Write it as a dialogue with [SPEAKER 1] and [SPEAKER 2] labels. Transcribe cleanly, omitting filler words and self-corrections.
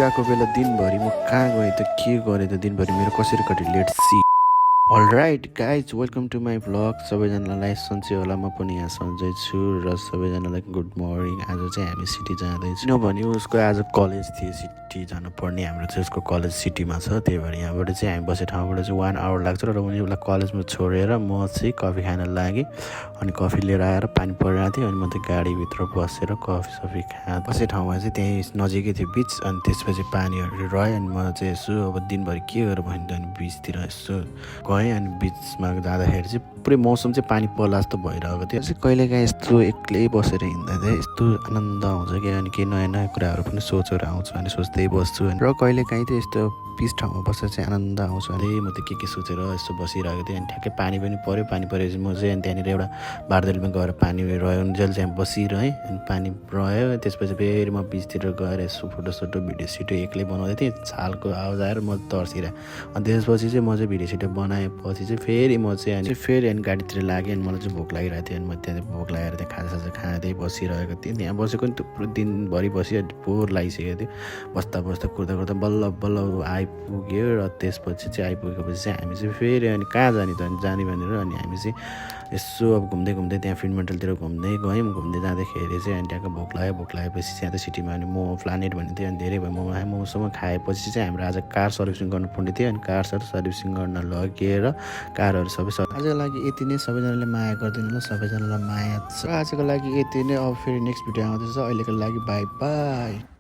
[SPEAKER 1] गएको बेला दिनभरि म कहाँ गएँ त के गरेँ त दिनभरि मेरो कसरी कट्यो let's see. Alright guys welcome to my vlog. सबैजनालाई सन्चै होला, म पनि यहाँ सन्चै छु र सबैजनालाई गुड मर्निङ। आज चाहिँ हामी सिटी जाँदैछौँ किनभने उसको आज कलेज थियो, सिटी जानुपर्ने। हाम्रो चाहिँ उसको कलेज सिटीमा छ, त्यही भएर यहाँबाट चाहिँ हामी बसेको ठाउँबाट चाहिँ 1 आवर लाग्छ र उनी उसलाई कलेजमा छोडेर म चाहिँ कफी खान लागेँ। अनि कफी लिएर आएर पानी परिरहेको थियो, अनि म चाहिँ गाडीभित्र बसेर कफी सफी खाँदा बसेको ठाउँमा चाहिँ त्यहीँ नजिकै थियो बिच। अनि त्यसपछि पानीहरू रह्यो, अनि म चाहिँ यसो अब दिनभरि के गरेर भयो नि, अनि बिचतिर यसो गएँ। अनि बिचमा जाँदाखेरि चाहिँ पुरै मौसम चाहिँ पानी पर्ला जस्तो भइरहेको थियो। चाहिँ कहिलेकाहीँ यस्तो एक्लै बसेर हिँड्दा चाहिँ यस्तो आनन्द आउँछ कि, अनि केही नयाँ नयाँ कुराहरू पनि सोचेर आउँछ अनि सोच्दै बस्छु। र कहिलेकाहीँ चाहिँ यस्तो पिस ठाउँमा बसेर चाहिँ आनन्द आउँछ। अनि म त के सोचेर यस्तो बसिरहेको थिएँ। अनि ठ्याक्कै पानी पनि पऱ्यो, पानी परेपछि म चाहिँ अनि त्यहाँनिर एउटा बारदेलमा गएर पानी रह्यो जहिले चाहिँ बसिरहेँ। अनि पानी रह्यो, त्यसपछि फेरि म बिचतिर गएर यसो फोटोसोटो भिडियो सिडियो एक्लै बनाउँदै थिएँ। छालको आवाज आएर म तर्सिरहेँ। अनि त्यसपछि चाहिँ म चाहिँ भिडियो सिडियो बनाएपछि चाहिँ फेरि म चाहिँ अनि गाडीतिर लागेँ। अनि मलाई चाहिँ भोक लागिरहेको थियो, अनि म त्यहाँ भोक लागेर त्यहाँ खाजासाजा खाँदै बसिरहेको थिएँ। त्यहाँ बसेको नि थुप्रो दिनभरि बसियो, बोर लागिसकेको थियो। बस्दा बस्दा कुर्दा कुर्दा बल्ल बल्ल आइपुग्यो। र त्यसपछि चाहिँ आइपुगेपछि चाहिँ हामी चाहिँ फेरि अनि कहाँ जाने त, अनि जाने भनेर अनि हामी चाहिँ यसो अब घुम्दै घुम्दै त्यहाँ फिल्डमेन्टलतिर घुम्दै गयौँ। घुम्दै जाँदाखेरि चाहिँ अनि त्यहाँको भोक लागेपछि चाहिँ त्यहाँ सिटीमा अनि मोमो प्लानेट भन्ने थियो, अनि धेरै भयो। मोमोसम्म खाएपछि चाहिँ हाम्रो आज कार सर्भिसिङ गर्नुपर्ने थियो। अनि कार सर्भिसिङ गर्न लगेर कारहरू सबै आजको लागि यति नै। सबैजनाले माया गरिदिनु होला, सबैजनालाई माया छ। आजको लागि यति नै। अब फेरि नेक्स्ट भिडियो आउँदैछ, अहिलेको लागि बाई बाई।